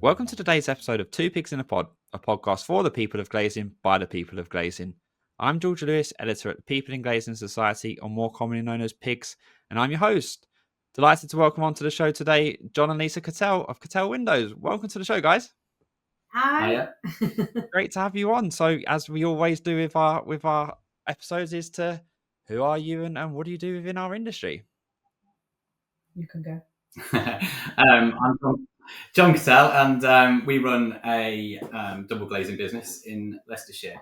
Welcome to today's episode of Two Pigs in a Pod, a podcast for the people of Glazing by the people of Glazing. I'm George Lewis, editor at the People in Glazing Society, or more commonly known as PiGs, and I'm your host. Delighted to welcome onto the show today John and Lisa Kettell of Kettell Windows. Welcome to the show, guys. Hi. Great to have you on. So, as we always do with our episodes, is to who are you and what do you do within our industry? You can go. I'm John Kettell, and we run a double glazing business in Leicestershire.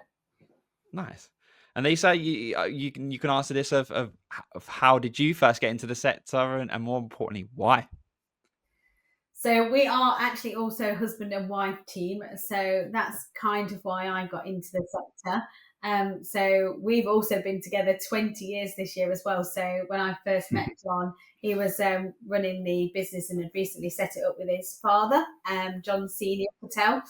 Nice. And Lisa, you can answer this of how did you first get into the sector, and more importantly, why? So we are actually also husband and wife team. So that's kind of why I got into the sector. So we've also been together 20 years this year as well. So when I first met John, he was running the business and had recently set it up with his father, John Senior Kettell.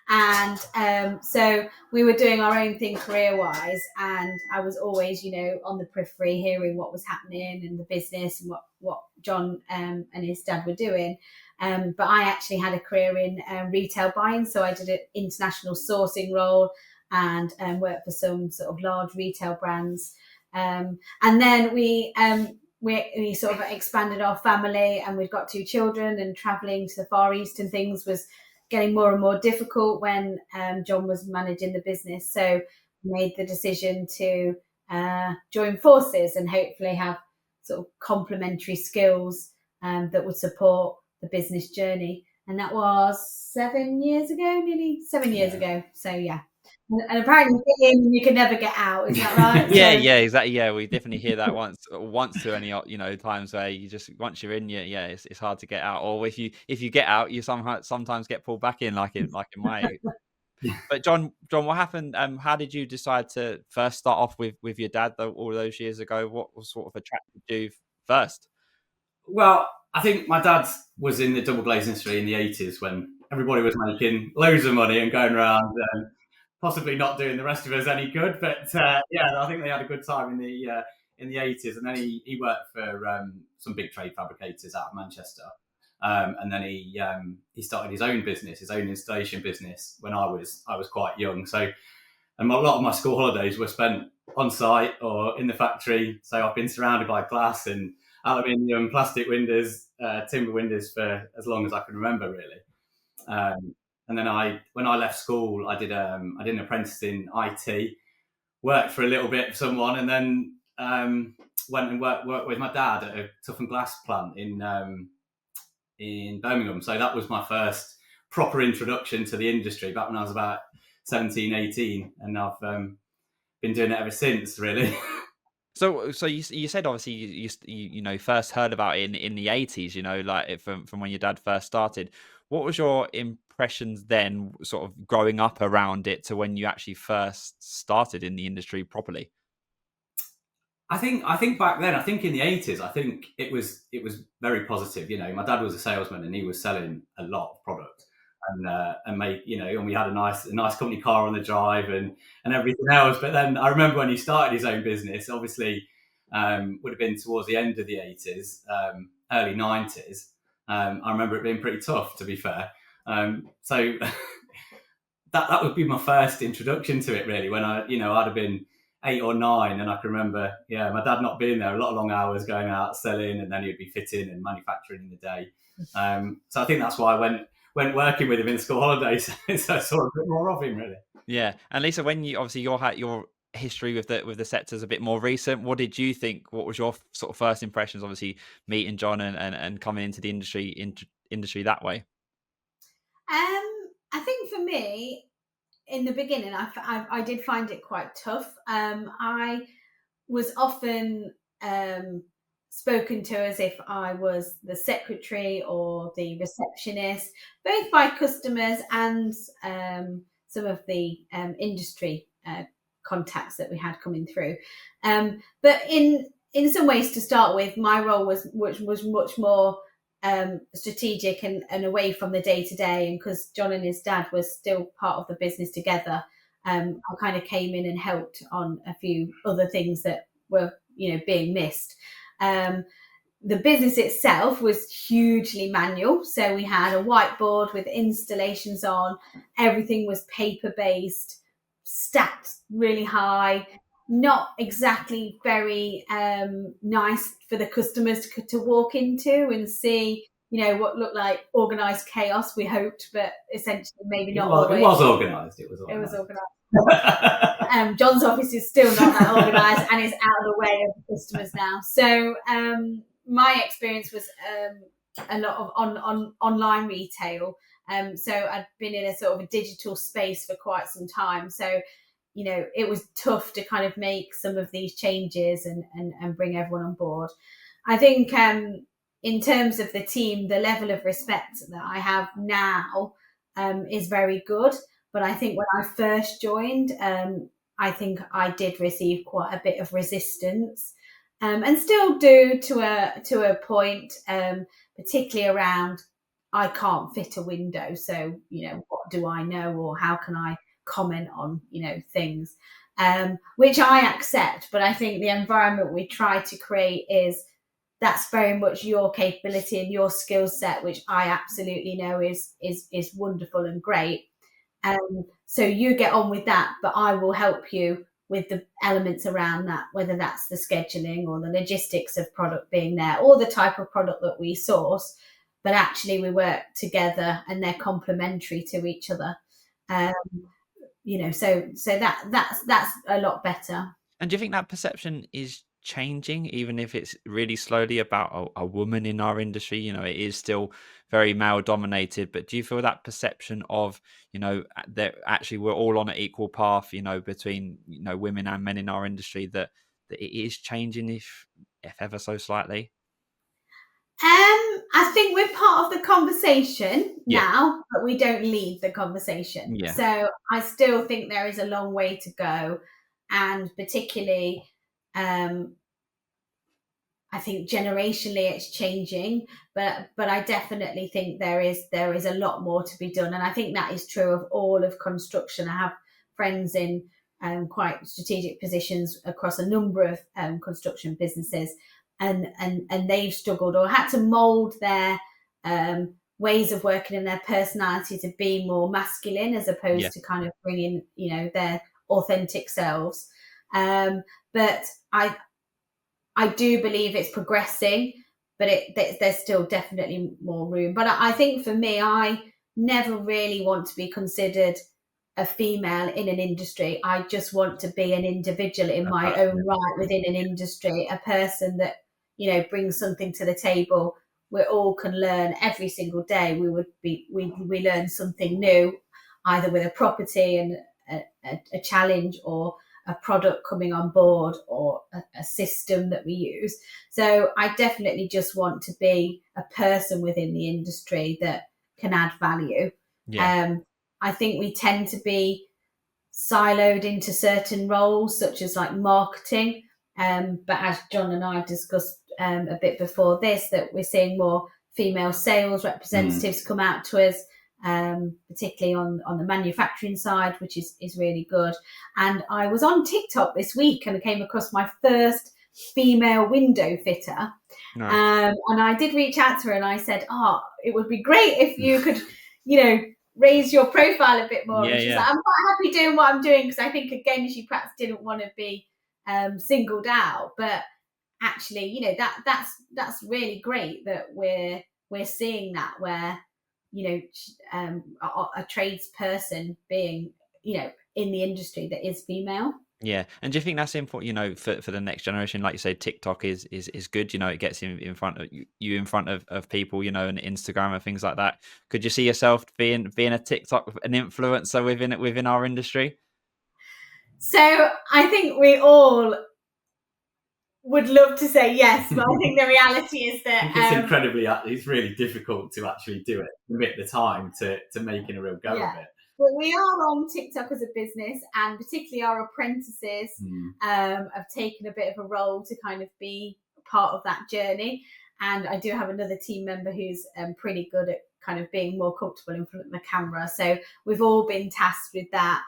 And so we were doing our own thing career-wise. And I was always, on the periphery, hearing what was happening in the business and what John and his dad were doing. But I actually had a career in retail buying. So I did an international sourcing role and worked for some sort of large retail brands. And then we sort of expanded our family, and we've got 2 children, and traveling to the Far East and things was getting more and more difficult when John was managing the business. So we made the decision to join forces and hopefully have sort of complementary skills that would support the business journey. And that was 7 years ago, nearly 7 years ago. So yeah. And apparently you can never get out, is that right? Yeah, exactly. Yeah, we definitely hear that once to any times where you just once you're in, it's hard to get out. Or if you get out, you sometimes get pulled back in, like in my. But John, what happened? How did you decide to first start off with your dad all those years ago? What was sort of attracted you first? Well, I think my dad was in the double glazing industry in the 80s when everybody was making loads of money and going around and possibly not doing the rest of us any good. But yeah, I think they had a good time in the 80s. And then he worked for some big trade fabricators out of Manchester. And then he started his own business, his own installation business when I was quite young. So, and a lot of my school holidays were spent on site or in the factory. So I've been surrounded by glass and aluminium, plastic windows, timber windows for as long as I can remember, really. And then when I left school, I did an apprentice in IT, worked for a little bit for someone, and then went and worked with my dad at a tough and glass plant in Birmingham. So that was my first proper introduction to the industry back when I was about 17, 18, and I've been doing it ever since, really. So you said obviously you first heard about it in the 80s, like from when your dad first started. What was your impressions then, sort of growing up around it, to when you actually first started in the industry properly? I think back then, I think in the 80s, I think it was very positive. My dad was a salesman and he was selling a lot of product and we had a nice company car on the drive and everything else. But then I remember when he started his own business, obviously would have been towards the end of the 80s, early 90s. I remember it being pretty tough, to be fair. So that would be my first introduction to it, really, when I'd have been 8 or 9, and I can remember, my dad not being there, a lot of long hours going out selling, and then he'd be fitting and manufacturing in the day. So I think that's why I went working with him in school holidays, so I saw a bit more of him, really. Yeah, and Lisa, when you obviously your history with the sector is a bit more recent, what did you think? What was your sort of first impressions? Obviously, meeting John and coming into the industry that way. I think for me, in the beginning, I did find it quite tough. I was often spoken to as if I was the secretary or the receptionist, both by customers and some of the industry contacts that we had coming through. But in some ways, to start with, my role was much more strategic and away from the day-to-day, and because John and his dad were still part of the business together, I kind of came in and helped on a few other things that were being missed. the business itself was hugely manual. So we had a whiteboard with installations on, everything was paper based, stacked really high, not exactly very nice for the customers to walk into and see, what looked like organised chaos, we hoped, but essentially maybe not always. It was organised. It was organised. John's office is still not that organised and is out of the way of the customers now. So my experience was a lot of online retail. So I'd been in a sort of a digital space for quite some time. So, it was tough to kind of make some of these changes and bring everyone on board. I think in terms of the team, the level of respect that I have now is very good. But I think when I first joined, I think I did receive quite a bit of resistance, and still do to a point, particularly around I can't fit a window. So, what do I know, or how can I comment on, things, which I accept. But I think the environment we try to create that's very much your capability and your skill set, which I absolutely know is wonderful and great. So you get on with that, but I will help you with the elements around that, whether that's the scheduling or the logistics of product being there, or the type of product that we source. But actually we work together and they're complementary to each other. So that's a lot better. And do you think that perception is changing, even if it's really slowly, about a woman in our industry? It is still very male dominated, but do you feel that perception of, that actually we're all on an equal path, between, women and men in our industry, that it is changing, if ever so slightly? I think we're part of the conversation now, but we don't lead the conversation. Yeah. So I still think there is a long way to go, and particularly, I think generationally it's changing, but I definitely think there is a lot more to be done, and I think that is true of all of construction. I have friends in quite strategic positions across a number of construction businesses. And they've struggled or had to mould their ways of working and their personality to be more masculine, as opposed to kind of bringing, their authentic selves. But I do believe it's progressing, but there's still definitely more room. But I think for me, I never really want to be considered a female in an industry. I just want to be an individual in my own right within an industry, a person that, brings something to the table. We all can learn every single day. We learn something new, either with a property and a challenge, or a product coming on board, or a system that we use. So I definitely just want to be a person within the industry that can add value. I think we tend to be siloed into certain roles, such as like marketing. But as John and I discussed a bit before this, that we're seeing more female sales representatives come out to us, particularly on the manufacturing side, which is really good. And I was on TikTok this week and I came across my first female window fitter. Nice. And I did reach out to her and I said, it would be great if you could, raise your profile a bit more. And she's like, I'm quite happy doing what I'm doing, because I think, again, she perhaps didn't want to be singled out. But actually, that's really great that we're seeing that, where a tradesperson being in the industry that is female. Yeah. And do you think that's important, for the next generation? Like you say, TikTok is good, it gets in front of you in front of people, and Instagram and things like that. Could you see yourself being a TikTok, an influencer within our industry? So I think we all would love to say yes, but I think the reality is that it's really difficult to actually do it, commit the time to making a real go of it. But we are on TikTok as a business, and particularly our apprentices have taken a bit of a role to kind of be part of that journey. And I do have another team member who's pretty good at kind of being more comfortable in front of the camera. So we've all been tasked with that,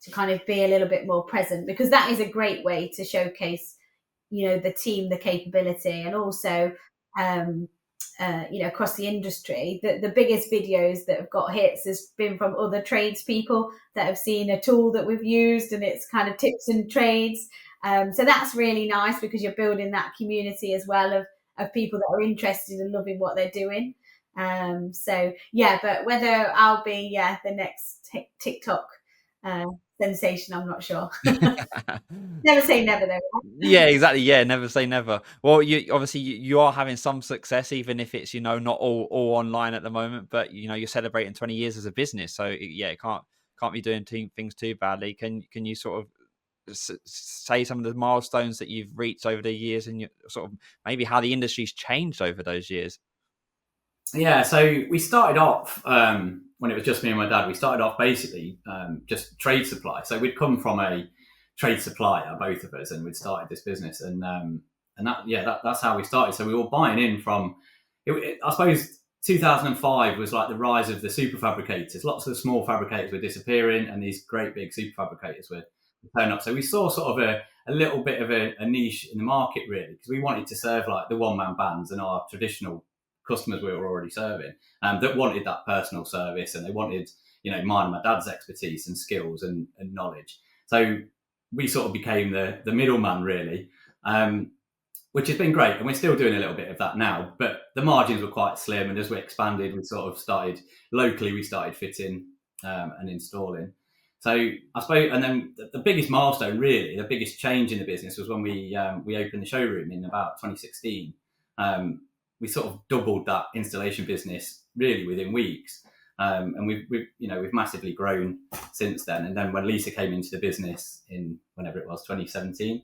to kind of be a little bit more present, because that is a great way to showcase, the team, the capability, and also across the industry, the biggest videos that have got hits has been from other tradespeople that have seen a tool that we've used, and it's kind of tips and trades. So that's really nice because you're building that community as well of people that are interested and loving what they're doing. But whether I'll be the next TikTok sensation, I'm not sure. Never say never, though. Yeah, exactly. Yeah, never say never. Well, you obviously you are having some success, even if it's not all online at the moment. But you're celebrating 20 years as a business, so it can't be doing things too badly. Can you sort of say some of the milestones that you've reached over the years, and sort of maybe how the industry's changed over those years? Yeah, so we started off when it was just me and my dad. We started off basically just trade supply. So we'd come from a trade supplier, both of us, and we'd started this business, and that's how we started. So we were buying in from, I suppose 2005 was like the rise of the super fabricators. Lots of the small fabricators were disappearing, and these great big super fabricators were turning up. So we saw sort of a little bit of a niche in the market, really, because we wanted to serve like the one-man bands and our traditional customers we were already serving, that wanted that personal service, and they wanted mine and my dad's expertise and skills and knowledge. So we sort of became the middleman, really, which has been great, and we're still doing a little bit of that now, but the margins were quite slim, and as we expanded, we sort of started locally, we started fitting and installing. So I suppose, and then the biggest milestone, really, the biggest change in the business was when we opened the showroom in about 2016. We sort of doubled that installation business really within weeks, and we've massively grown since then. And then when Lisa came into the business in whenever it was 2017,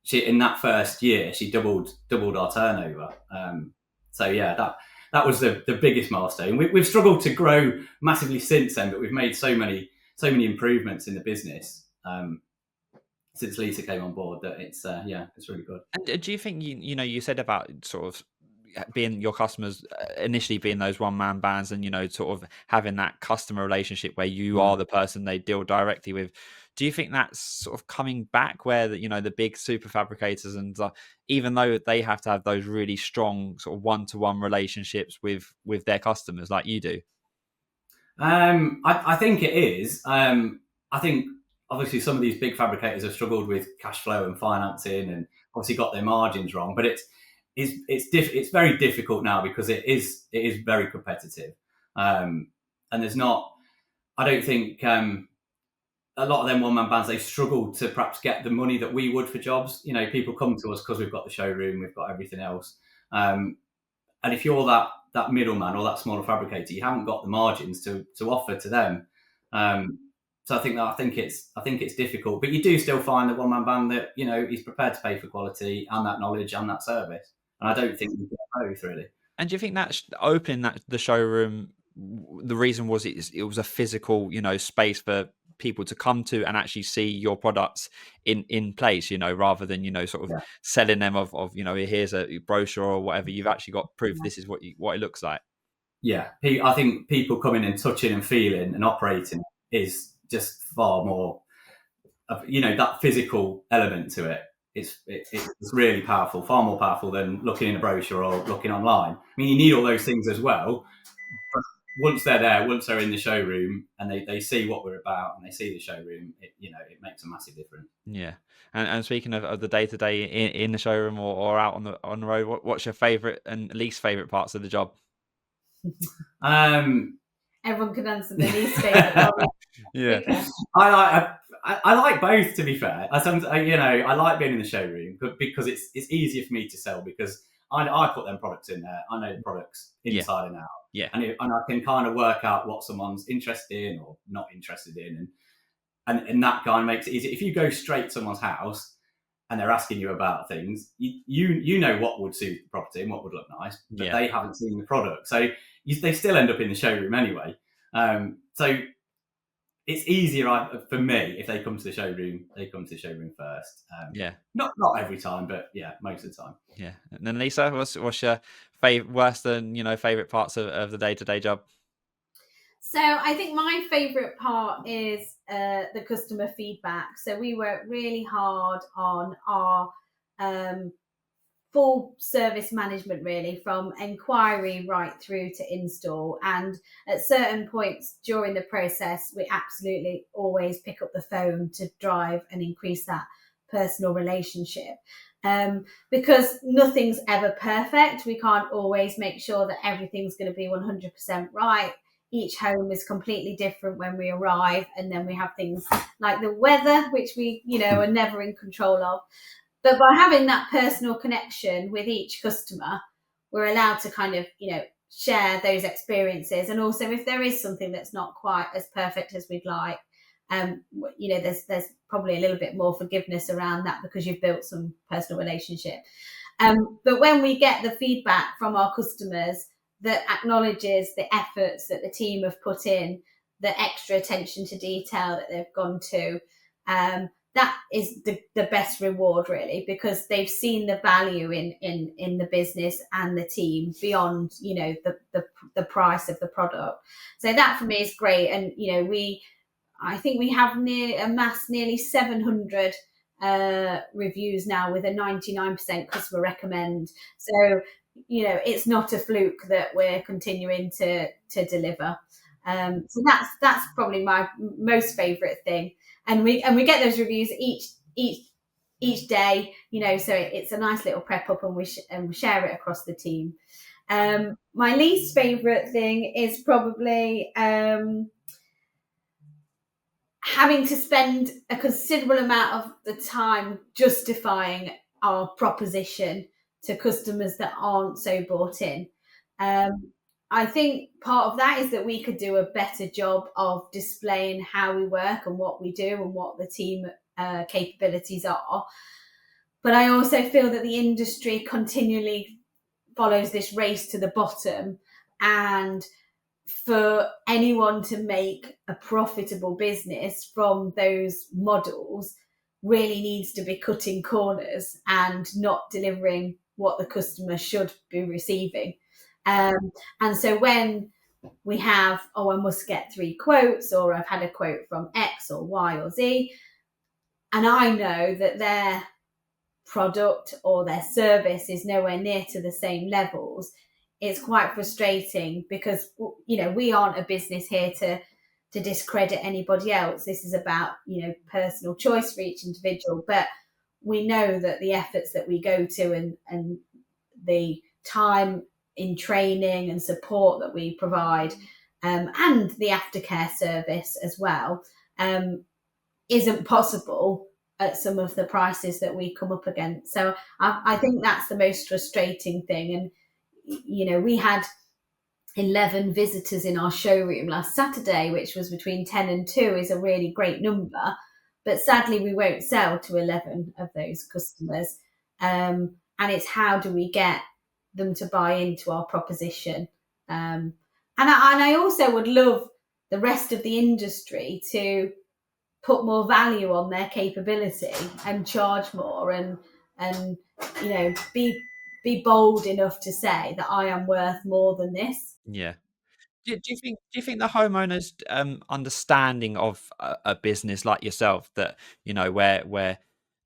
she in that first year she doubled our turnover. That was the biggest milestone. We've struggled to grow massively since then, but we've made so many improvements in the business since Lisa came on board that it's really good. And do you think you said about sort of being your customers initially being those one-man bands, and sort of having that customer relationship where you are the person they deal directly with? Do you think that's sort of coming back, where the big super fabricators and even though they have to have those really strong sort of one-to-one relationships with their customers like you do? I think it is. I think obviously some of these big fabricators have struggled with cash flow and financing, and obviously got their margins wrong. But it's very difficult now because it is very competitive, and there's not. I don't think a lot of them one-man bands, they struggle to perhaps get the money that we would for jobs. People come to us because we've got the showroom, we've got everything else, and if you're that middleman or that smaller fabricator, you haven't got the margins to offer to them. So I think it's difficult, but you do still find the one-man band that he's prepared to pay for quality and that knowledge and that service. And I don't think we get both, really. And do you think that opening the showroom, the reason was it was a physical space for people to come to and actually see your products in place, rather than sort of selling them of here's a brochure or whatever. You've actually got proof this is what it looks like. Yeah, I think people coming and touching and feeling and operating is just far more that physical element to it. It's really powerful, far more powerful than looking in a brochure or looking online. I mean, you need all those things as well, but once they're there, once they're in the showroom and they see what we're about and they see the showroom, it makes a massive difference. Yeah. And speaking of the day-to-day in the showroom or out on the road, what's your favourite and least favourite parts of the job? Everyone can answer the least favourite. Yeah. I like both, to be fair. I like being in the showroom, but because it's easier for me to sell, because I put them products in there. I know the products inside and out. Yeah. And I can kind of work out what someone's interested in or not interested in. And that kind of makes it easy. If you go straight to someone's house and they're asking you about things, you know what would suit the property and what would look nice, but they haven't seen the product. So they still end up in the showroom anyway. So it's easier for me if they come to the showroom. They come to the showroom first. Not every time, but most of the time. Yeah. And then Lisa, what's your worst and favorite parts of the day-to-day job? So I think my favourite part is the customer feedback. So we work really hard on our full service management, really, from inquiry right through to install. And at certain points during the process, we absolutely always pick up the phone to drive and increase that personal relationship. Because nothing's ever perfect. We can't always make sure that everything's going to be 100% right. Each home is completely different when we arrive, and then we have things like the weather, which we, are never in control of. But by having that personal connection with each customer, we're allowed to kind of, share those experiences. And also, if there is something that's not quite as perfect as we'd like, there's probably a little bit more forgiveness around that because you've built some personal relationship. But when we get the feedback from our customers that acknowledges the efforts that the team have put in, the extra attention to detail that they've gone to, that is the best reward, really, because they've seen the value in the business and the team beyond, the price of the product. So that for me is great. And, I think we have amassed nearly 700 reviews now with a 99% customer recommend. So, it's not a fluke that we're continuing to deliver. So that's probably my most favourite thing. And we get those reviews each day, so it's a nice little prep up, and we share it across the team. My least favourite thing is probably having to spend a considerable amount of the time justifying our proposition to customers that aren't so bought in. I think part of that is that we could do a better job of displaying how we work and what we do and what the team capabilities are. But I also feel that the industry continually follows this race to the bottom, and for anyone to make a profitable business from those models really needs to be cutting corners and not delivering what the customer should be receiving. And so when we have, I must get 3 quotes, or I've had a quote from X or Y or Z, and I know that their product or their service is nowhere near to the same levels, it's quite frustrating, because, we aren't a business here to discredit anybody else. This is about, personal choice for each individual. But we know that the efforts that we go to and the time in training and support that we provide, and the aftercare service as well, isn't possible at some of the prices that we come up against. So I think that's the most frustrating thing. And, we had 11 visitors in our showroom last Saturday, which was between 10 and 2 is a really great number. But sadly, we won't sell to 11 of those customers. And it's how do we get them to buy into our proposition? And I also would love the rest of the industry to put more value on their capability and charge more, and be bold enough to say that I am worth more than this. Yeah. Do you think the homeowners understanding of a business like yourself, that where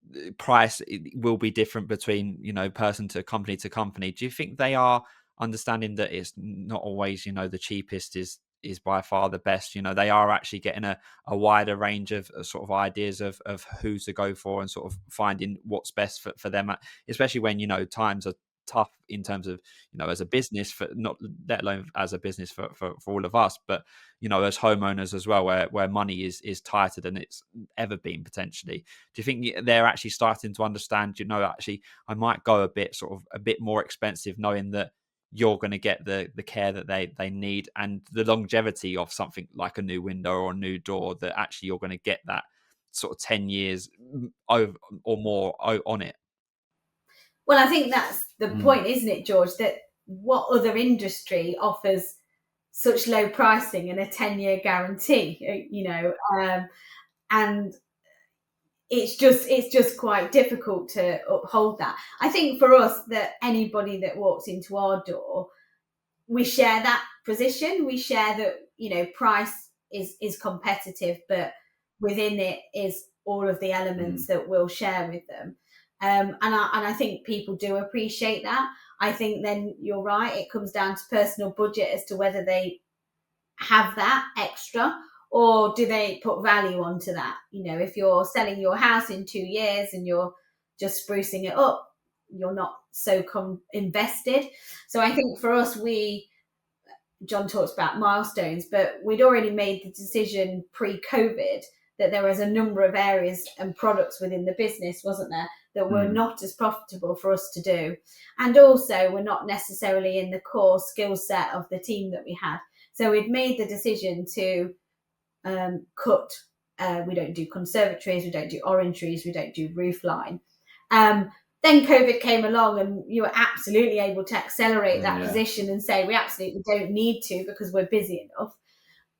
the price will be different between person to company, do you think they are understanding that it's not always the cheapest is by far the best? They are actually getting a wider range of sort of ideas of who to go for, and sort of finding what's best for them, especially when times are tough in terms of as a business, for not let alone as a business for all of us, but as homeowners as well, where money is tighter than it's ever been potentially. Do you think they're actually starting to understand, actually I might go a bit more expensive, knowing that you're going to get the care that they need, and the longevity of something like a new window or a new door, that actually you're going to get that sort of 10 years over or more on it? Well, I think that's the point, isn't it, George? That what other industry offers such low pricing and a 10-year guarantee, and it's just quite difficult to uphold that. I think for us, that anybody that walks into our door, we share that position. We share that, price is competitive, but within it is all of the elements that we'll share with them. And I think people do appreciate that. I think then you're right, it comes down to personal budget as to whether they have that extra, or do they put value onto that. If you're selling your house in 2 years and you're just sprucing it up, you're not so invested. So I think for us, John talks about milestones, but we'd already made the decision pre-COVID that there was a number of areas and products within the business, wasn't there, that were not as profitable for us to do. And also we're not necessarily in the core skill set of the team that we had. So we'd made the decision to cut. We don't do conservatories, we don't do orangeries, we don't do roofline. Then COVID came along and you were absolutely able to accelerate that position and say, we absolutely don't need to because we're busy enough.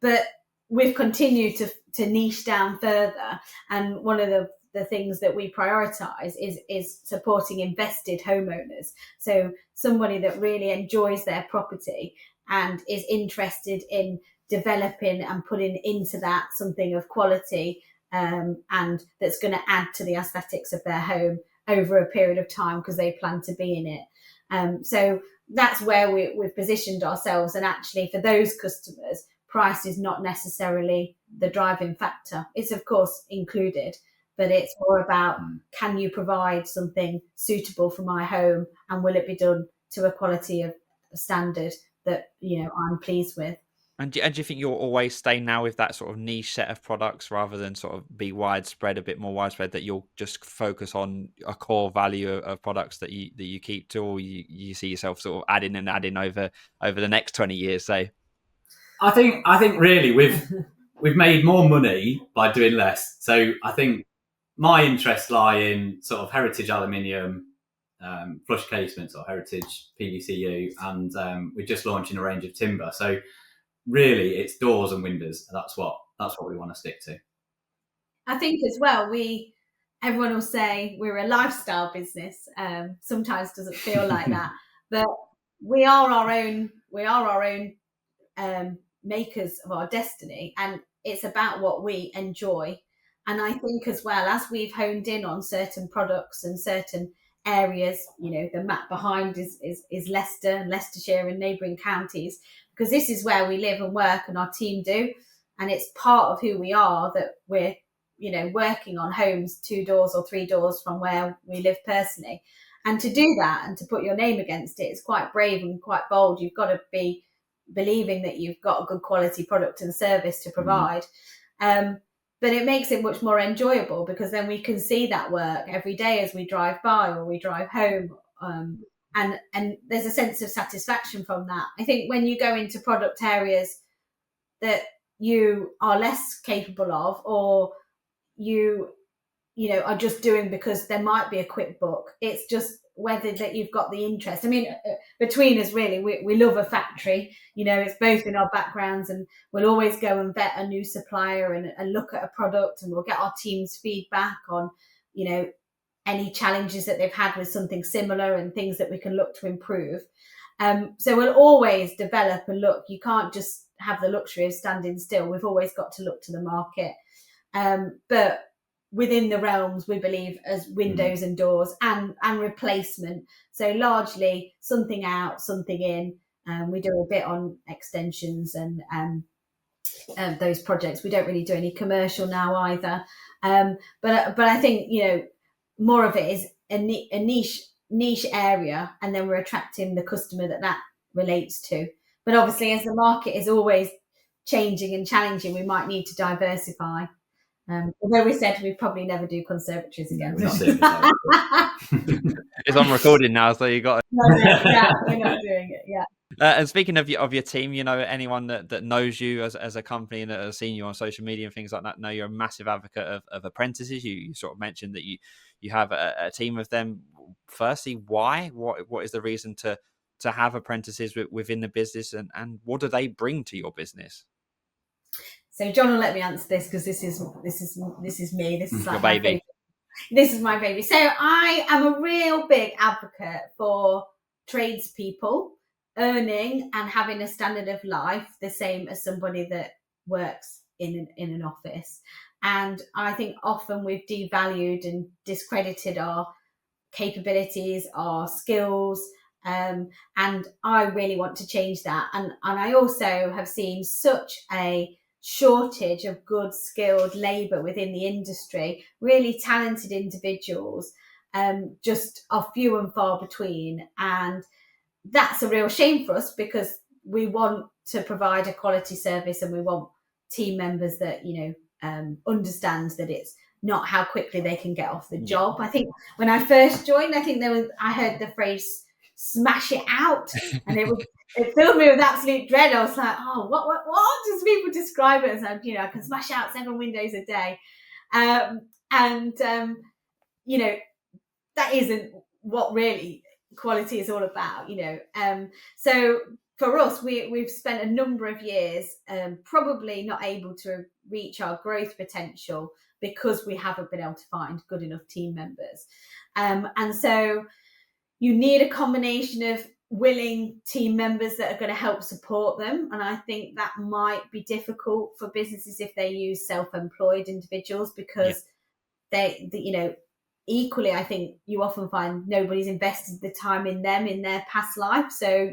But we've continued to niche down further. And one of the things that we prioritize is supporting invested homeowners. So somebody that really enjoys their property and is interested in developing and putting into that something of quality, and that's going to add to the aesthetics of their home over a period of time because they plan to be in it. So that's where we've positioned ourselves. And actually for those customers, price is not necessarily the driving factor. It's of course included, but it's more about, can you provide something suitable for my home, and will it be done to a quality of standard that I'm pleased with. And do you think you'll always stay now with that sort of niche set of products rather than sort of be widespread, a bit more widespread, that you'll just focus on a core value of products that you keep to, or you see yourself sort of adding over the next 20 years, say? I think really we've made more money by doing less. So I think my interests lie in sort of heritage aluminium, flush casements or heritage PVCU, and we're just launching a range of timber. So really it's doors and windows. That's what we want to stick to. I think as well, everyone will say we're a lifestyle business. Sometimes doesn't feel like that, but we are our own makers of our destiny, and it's about what we enjoy. And I think as well, as we've honed in on certain products and certain areas, the map behind is Leicester and Leicestershire and neighbouring counties, because this is where we live and work and our team do. And it's part of who we are that we're, working on homes 2 doors or 3 doors from where we live personally. And to do that and to put your name against it is quite brave and quite bold. You've got to be believing that you've got a good quality product and service to provide. But it makes it much more enjoyable, because then we can see that work every day as we drive by or we drive home. And there's a sense of satisfaction from that. I think when you go into product areas that you are less capable of, or you are just doing because there might be a quick book, it's just whether that you've got the interest. I mean, between us, really, we love a factory. It's both in our backgrounds, and we'll always go and vet a new supplier and look at a product, and we'll get our team's feedback on, any challenges that they've had with something similar and things that we can look to improve. So we'll always develop and look. You can't just have the luxury of standing still. We've always got to look to the market. But within the realms, we believe, as windows and doors and replacement. So largely something out, something in. We do a bit on extensions and those projects. We don't really do any commercial now either. But I think, more of it is a niche area, and then we're attracting the customer that relates to. But obviously, as the market is always changing and challenging, we might need to diversify. Although we said we'd probably never do conservatories again. It's on recording now, so you got it. Yeah, we're not doing it. Yeah. And speaking of your team, anyone that knows you as a company and that has seen you on social media and things like that, know you're a massive advocate of apprentices. You sort of mentioned that you have a team of them. Firstly, why? What is the reason to have apprentices within the business, and what do they bring to your business? So John will let me answer this, because this is me. This is like your baby. This is my baby. So I am a real big advocate for tradespeople earning and having a standard of life the same as somebody that works in an office. And I think often we've devalued and discredited our capabilities, our skills. And I really want to change that. And I also have seen such a shortage of good skilled labour within the industry. Really talented individuals just are few and far between. And that's a real shame for us, because we want to provide a quality service, and we want team members that, understand that it's not how quickly they can get off the job. I think when I first joined, I heard the phrase "smash it out," and it filled me with absolute dread. I was like, oh, what does people describe it as? I can smash out 7 windows a day. That isn't what really quality is all about, So for us, we've spent a number of years probably not able to reach our growth potential because we haven't been able to find good enough team members. And so you need a combination of willing team members that are going to help support them. And I think that might be difficult for businesses if they use self-employed individuals, because equally, I think you often find nobody's invested the time in them in their past life. So,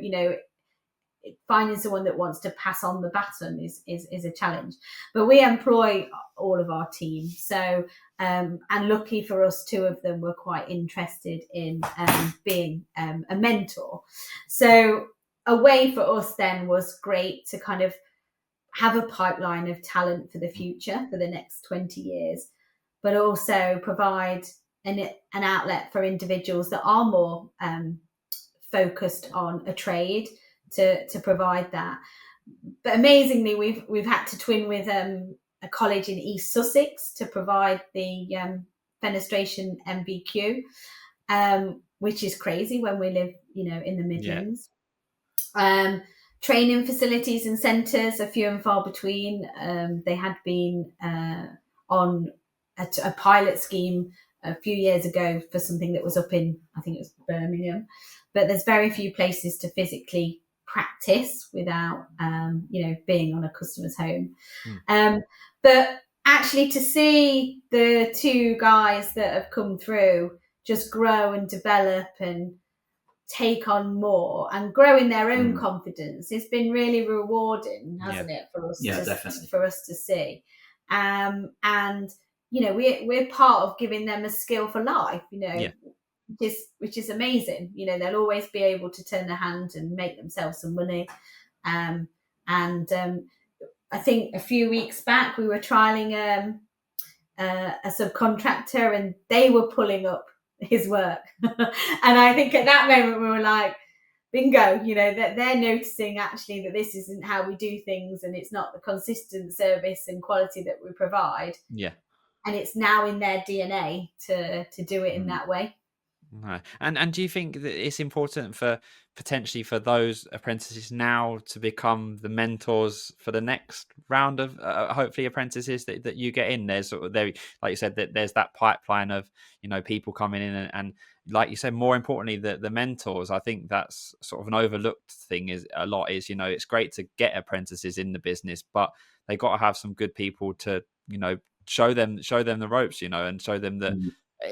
finding someone that wants to pass on the baton is a challenge. But we employ all of our team. So, and lucky for us, 2 of them were quite interested in being a mentor. So a way for us then was great to kind of have a pipeline of talent for the future, for the next 20 years, but also provide an outlet for individuals that are more focused on a trade to provide that. But amazingly, we've had to twin with a college in East Sussex to provide the fenestration MBQ, which is crazy when we live, in the Midlands. Training facilities and centres are few and far between. They had been on a pilot scheme a few years ago for something that was up in, I think it was Birmingham, but there's very few places to physically practice without, being on a customer's home. But actually to see the 2 guys that have come through just grow and develop and take on more and grow in their own confidence, it's been really rewarding, hasn't it, for us to see. And we're part of giving them a skill for life, which is amazing. They'll always be able to turn their hand and make themselves some money. I think a few weeks back we were trialing a subcontractor, and they were pulling up his work. And I think at that moment we were like, bingo, that they're noticing actually that this isn't how we do things, and it's not the consistent service and quality that we provide. Yeah. And it's now in their DNA to do it in that way. No. And do you think that it's important for potentially for those apprentices now to become the mentors for the next round of hopefully apprentices that you get in? There's sort of like you said, that there's that pipeline of people coming in, and like you said, more importantly, the mentors. I think that's sort of an overlooked thing is it's great to get apprentices in the business, but they got to have some good people to show them the ropes, and show them that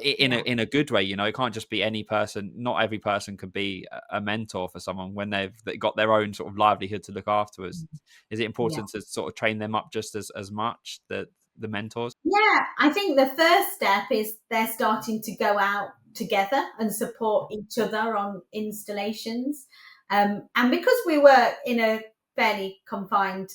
in a good way. It can't just be any person. Not every person could be a mentor for someone when they've got their own sort of livelihood to look afterwards. Is it important to sort of train them up just as much, the mentors? Yeah, I think the first step is they're starting to go out together and support each other on installations. And because we work in a fairly confined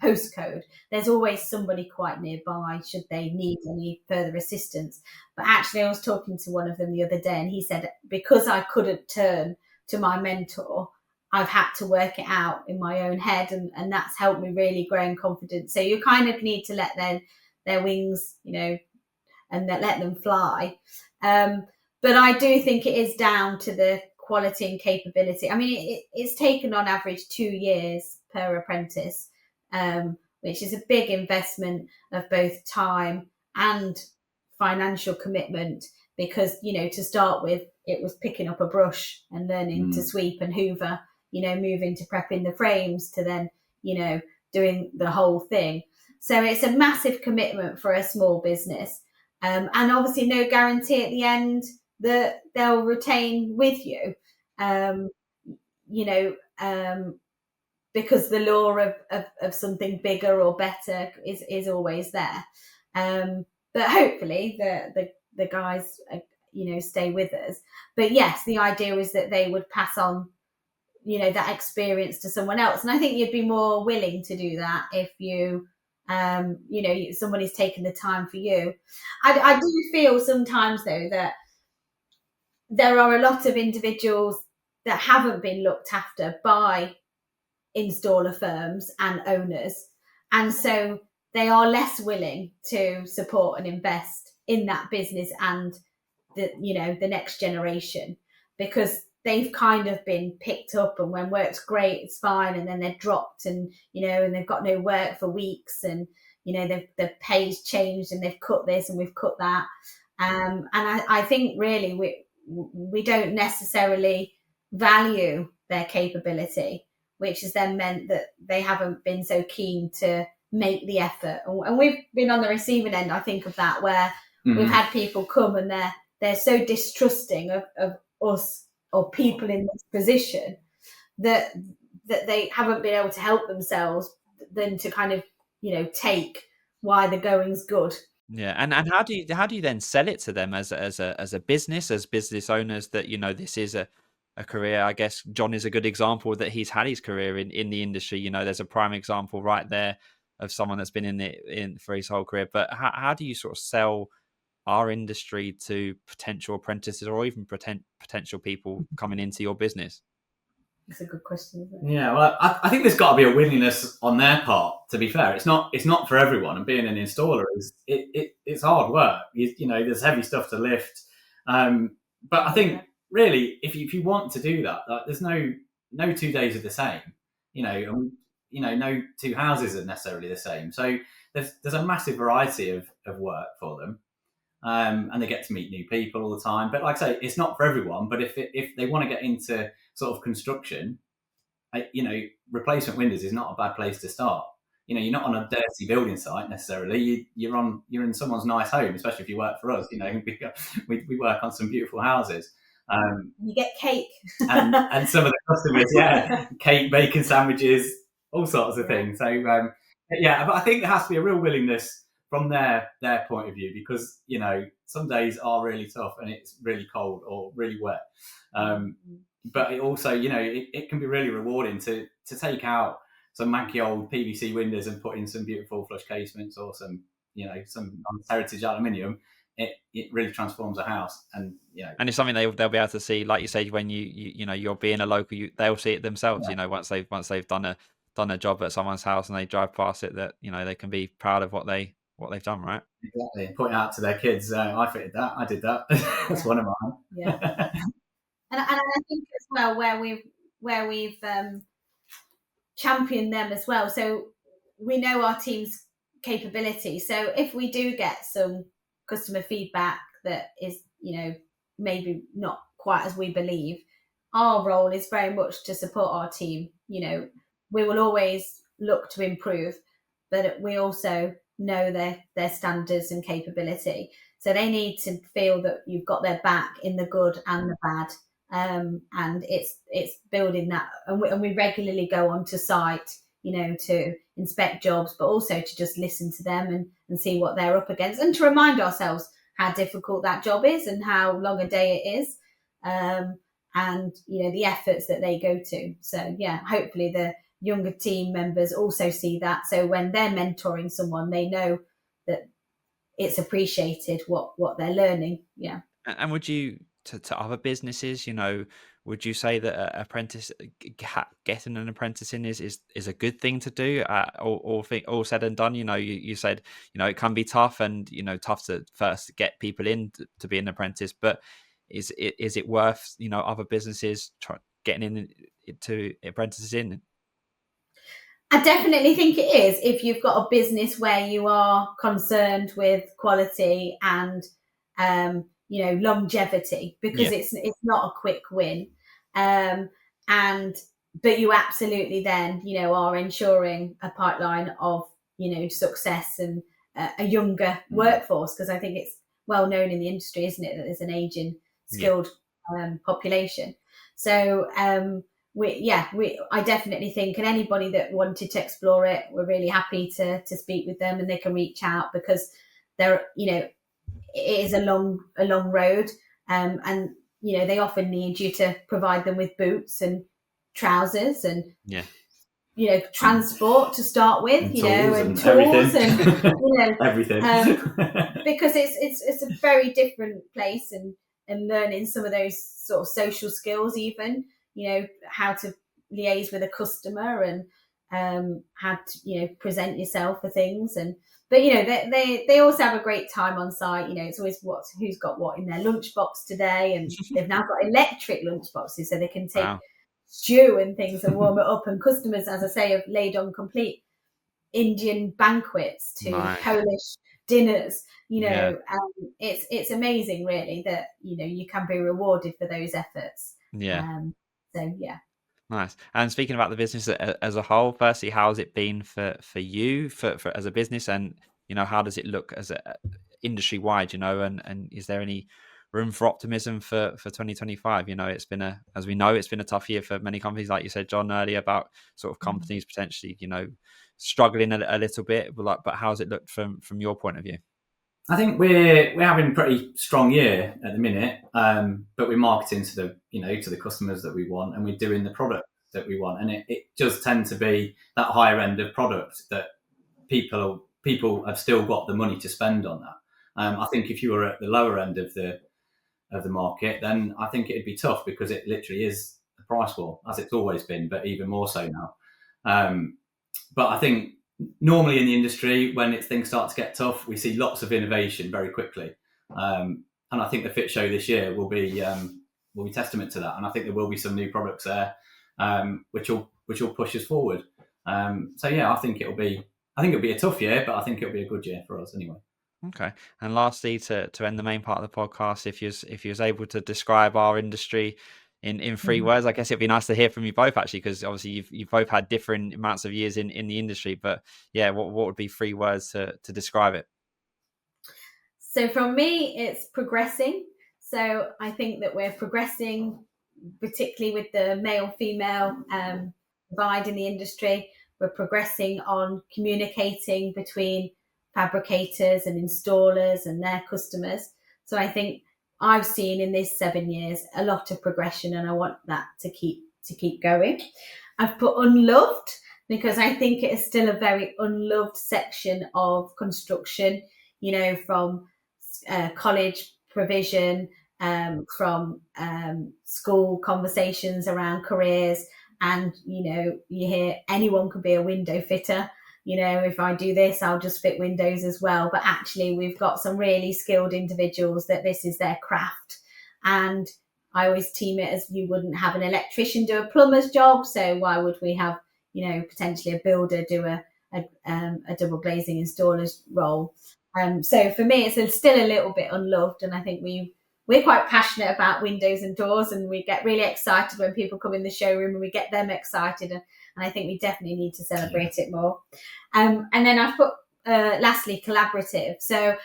postcode, there's always somebody quite nearby should they need any further assistance. But actually I was talking to one of them the other day, and he said, because I couldn't turn to my mentor, I've had to work it out in my own head, and that's helped me really grow in confidence. So you kind of need to let their wings, and let them fly. But I do think it is down to the quality and capability. I mean, it's taken on average 2 years per apprentice, which is a big investment of both time and financial commitment, because to start with, it was picking up a brush and learning to sweep and hoover, moving to prepping the frames, to then doing the whole thing. So it's a massive commitment for a small business, and obviously no guarantee at the end that they'll retain with you, because the lure of something bigger or better is always there. But hopefully the guys, stay with us. But yes, the idea is that they would pass on, that experience to someone else. And I think you'd be more willing to do that if somebody's taken the time for you. I do feel sometimes, though, that there are a lot of individuals that haven't been looked after by installer firms and owners, and so they are less willing to support and invest in that business and the next generation, because they've kind of been picked up, and when work's great, it's fine, and then they're dropped, and and they've got no work for weeks, and the pay's changed, and they've cut this and we've cut that, and I think really we don't necessarily value their capability, which has then meant that they haven't been so keen to make the effort. And we've been on the receiving end, I think, of that, where we've had people come and they're so distrusting of us or people in this position that they haven't been able to help themselves than to kind of, take why the going's good. Yeah, and how do you then sell it to them as a business, as business owners, that this is a career? I guess John is a good example that he's had his career in the industry. There's a prime example right there of someone that's been in for his whole career. But how do you sort of sell our industry to potential apprentices or even potential people coming into your business? It's a good question, isn't it? Yeah, well, I think there's got to be a willingness on their part. To be fair, it's not for everyone, and being an installer it's hard work. There's heavy stuff to lift, but I think really, if you want to do that, there's no 2 days are the same. No two houses are necessarily the same. So there's a massive variety of work for them. And they get to meet new people all the time. But like I say, it's not for everyone. But if they want to get into sort of construction, replacement windows is not a bad place to start. You're not on a dirty building site necessarily. You're in someone's nice home, especially if you work for us. We work on some beautiful houses. You get cake, and some of the customers, cake, bacon sandwiches, all sorts of things. So but I think there has to be a real willingness from their point of view, because some days are really tough and it's really cold or really wet, but it also it can be really rewarding to take out some manky old PVC windows and put in some beautiful flush casements or some heritage aluminium. It really transforms a house, and and it's something they'll be able to see, like you say, when you're being a local, they'll see it themselves. Once they've done a job at someone's house and they drive past it, that they can be proud of what they've done, right? Exactly. And point out to their kids, I fitted that, I did that. That's one of mine. Yeah. and I think as well where we've championed them as well. So we know our team's capability. So if we do get some customer feedback that is, maybe not quite as we believe, our role is very much to support our team. We will always look to improve, but we also know their standards and capability. So they need to feel that you've got their back in the good and the bad. And it's building that. And we regularly go onto site, to inspect jobs, but also to just listen to them and see what they're up against, and to remind ourselves how difficult that job is and how long a day it is. And, the efforts that they go to. So, hopefully the younger team members also see that. So when they're mentoring someone, they know that it's appreciated what they're learning. Yeah. And would you, to other businesses, would you say that getting an apprentice in is a good thing to do? All said and done, you said, it can be tough and, tough to first get people in to be an apprentice, but is it worth, other businesses getting to apprentices in? I definitely think it is, if you've got a business where you are concerned with quality and, longevity, because it's not a quick win. But you absolutely then, are ensuring a pipeline of, success and a younger workforce, because I think it's well known in the industry, isn't it, that there's an aging skilled population. So I definitely think, and anybody that wanted to explore it, we're really happy to speak with them, and they can reach out, because they're, it is a long road, and they often need you to provide them with boots and trousers and transport to start with, and tools and everything, because it's a very different place, and learning some of those sort of social skills, even how to liaise with a customer, and how to present yourself for things. But they also have a great time on site. It's always who's got what in their lunchbox today, and they've now got electric lunchboxes, so they can take stew and things and warm it up. And customers, as I say, have laid on complete Indian banquets to Polish dinners. It's amazing, really, that you can be rewarded for those efforts. Nice. And speaking about the business as a whole, firstly, how has it been for you for as a business, and how does it look as a industry wide, and is there any room for optimism for 2025? It's been as we know, it's been a tough year for many companies, like you said, John, earlier, about sort of companies potentially struggling a little bit, but how's it looked from your point of view? I think we're having a pretty strong year at the minute, but we're marketing to the customers that we want, and we're doing the product that we want, and it does tend to be that higher end of product that people have still got the money to spend on that. I think if you were at the lower end of the market, then I think it'd be tough, because it literally is a price war, as it's always been, but even more so now. But I think normally in the industry, when things start to get tough, we see lots of innovation very quickly, and I think the Fit Show this year will be testament to that. And I think there will be some new products there, which will push us forward. I think it'll be a tough year, but I think it'll be a good year for us anyway. Okay. And lastly, to end the main part of the podcast, if you was able to describe our industry in 3 words, I guess it'd be nice to hear from you both, actually, because obviously you've both had different amounts of years in the industry. But what would be 3 words to describe it? So from me, it's progressing. So I think that we're progressing, particularly with the male-female divide in the industry. We're progressing on communicating between fabricators and installers and their customers. So I think I've seen in these 7 years a lot of progression, and I want that to keep going. I've put unloved, because I think it is still a very unloved section of construction, from college provision, from school conversations around careers, and you hear anyone could be a window fitter. If I do this, I'll just fit windows as well. But actually, we've got some really skilled individuals that this is their craft. And I always team it as you wouldn't have an electrician do a plumber's job. So why would we have, potentially a builder do a double glazing installer's role? So for me, it's still a little bit unloved. And I think we're quite passionate about windows and doors, and we get really excited when people come in the showroom, and we get them excited. And I think we definitely need to celebrate it more. And then I've put, lastly, collaborative. So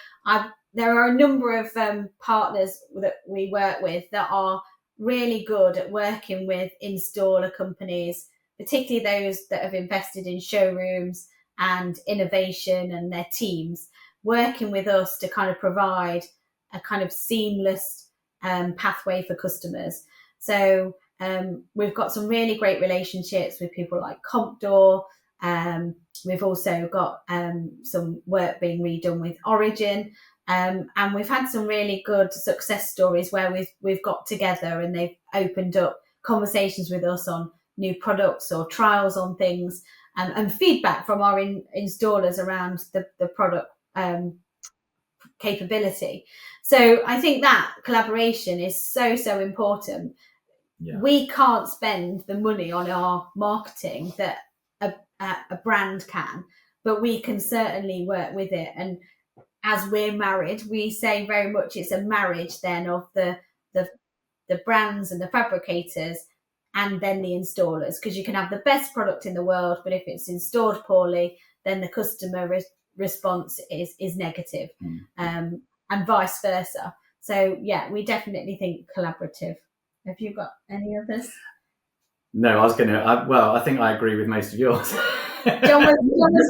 there are a number of partners that we work with that are really good at working with installer companies, particularly those that have invested in showrooms and innovation, and their teams working with us to kind of provide a kind of seamless pathway for customers. So we've got some really great relationships with people like Compdoor. We've also got some work being redone with Origin, and we've had some really good success stories where we've got together and they've opened up conversations with us on new products or trials on things, and feedback from our installers around the product capability. So I think that collaboration is so important. Yeah. We can't spend the money on our marketing that a brand can, but we can certainly work with it. And as we're married, we say very much it's a marriage then of the brands and the fabricators and then the installers, because you can have the best product in the world, but if it's installed poorly, then the customer response is negative, and vice versa. So yeah, we definitely think collaborative. Have you got any others? No, I think I agree with most of yours. John was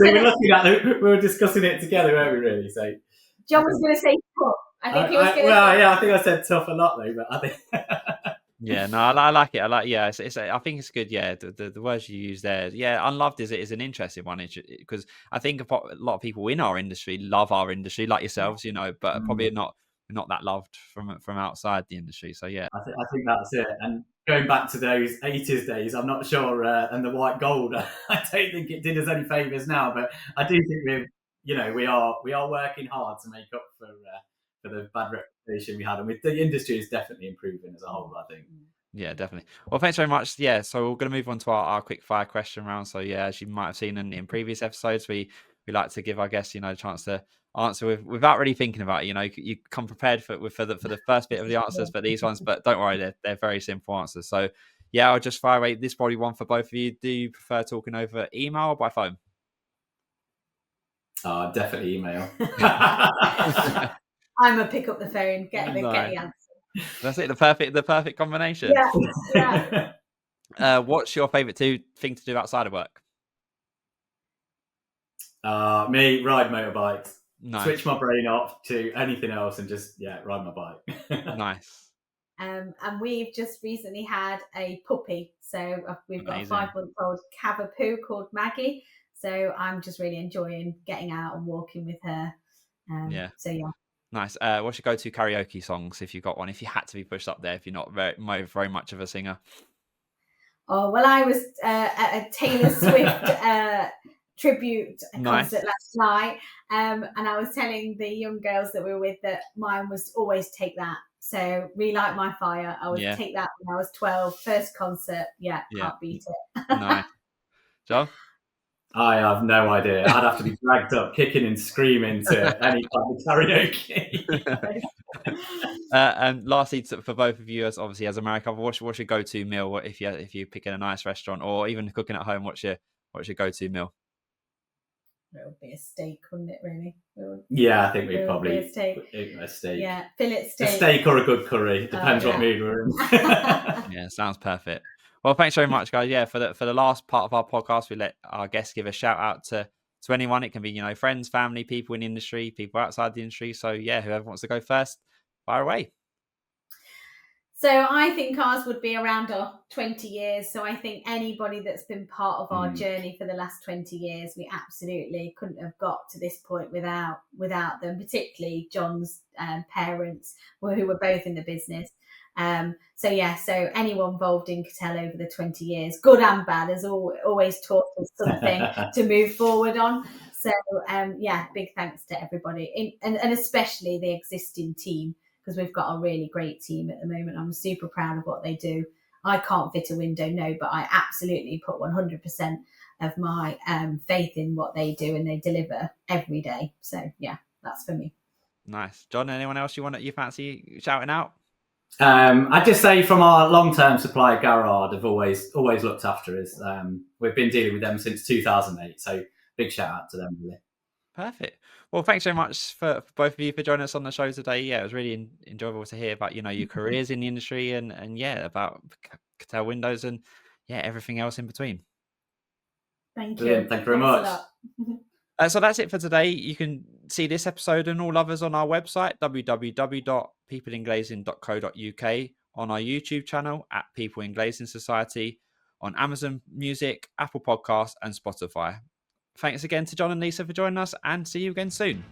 we gonna, were looking at it, we were discussing it together, weren't we? Really? So John was going to say tough. I think he was going to say. yeah, I think I said tough a lot though, but I think. Yeah, no, I like it. I like, yeah, I think it's good. Yeah, the words you use there. Yeah, unloved is an interesting one because I think a lot of people in our industry love our industry, like yourselves, you know, but probably not that loved from outside the industry. So yeah, I think that's it. And going back to those 80s days, I'm not sure. And the white gold, I don't think it did us any favours now. But I do think we are working hard to make up for the bad reputation we had, and the industry is definitely improving as a whole, I think. Yeah, definitely. Well, thanks very much. Yeah, so we're going to move on to our quick fire question round. So yeah, as you might have seen in previous episodes, we like to give our guests, you know, a chance to answer without really thinking about it. You know, you come prepared for the first bit of the answers, but these ones, but don't worry, they're very simple answers. So yeah, I'll just fire away. This is probably one for both of you. Do you prefer talking over email or by phone? Definitely email. I'm a pick up the phone, get the answer. That's it. The perfect combination. Yeah. What's your favourite thing to do outside of work? Me, ride motorbikes. Nice. Switch my brain off to anything else and just ride my bike. Nice. And we've just recently had a puppy, so we've got Amazing. a 5-month-old Cavapoo called Maggie. So I'm just really enjoying getting out and walking with her. So yeah. Nice. What's your go-to karaoke songs if you got one? If you had to be pushed up there, if you're not very much of a singer. Oh well, I was at a Taylor Swift tribute concert last night, and I was telling the young girls that we were with that mine was always Take That. So Relight My Fire. I would take that when I was 12. First concert, can't beat it. Nice. John? I have no idea. I'd have to be dragged up, kicking and screaming to any kind of karaoke. And lastly, for both of you, as America, what's your go-to meal if you're picking a nice restaurant or even cooking at home? What's your go-to meal? It would be a steak, wouldn't it? Really? Yeah, I think we'd probably a steak. Yeah, fillet steak. A steak or a good curry. Depends what mood we're in. Yeah, sounds perfect. Well, thanks very much, guys. Yeah, for the last part of our podcast, we let our guests give a shout out to anyone. It can be, you know, friends, family, people in the industry, people outside the industry. So yeah, whoever wants to go first, fire away. So I think ours would be around our 20 years. So I think anybody that's been part of our journey for the last 20 years, we absolutely couldn't have got to this point without them, particularly John's parents, who were both in the business. So anyone involved in Kettell over the 20 years, good and bad, has always taught us something to move forward on. So big thanks to everybody, and especially the existing team, because we've got a really great team at the moment. I'm super proud of what they do. I can't fit a window, no, but I absolutely put 100% of my faith in what they do, and they deliver every day. So yeah, that's for me. Nice. John, anyone else you fancy shouting out? I'd just say from our long-term supplier Garrard have always looked after us. We've been dealing with them since 2008, so big shout out to them, really. Perfect. Well, thanks so much for both of you for joining us on the show today. Yeah, it was really enjoyable to hear about, you know, your careers in the industry and about Kettell Windows and everything else in between. Thank you. Brilliant. Thank you very much. So that's it for today. You can see this episode and all others on our website, www.peopleinglazing.co.uk, on our YouTube channel at People in Glazing Society, on Amazon Music, Apple Podcasts, and Spotify. Thanks again to John and Lisa for joining us, and see you again soon.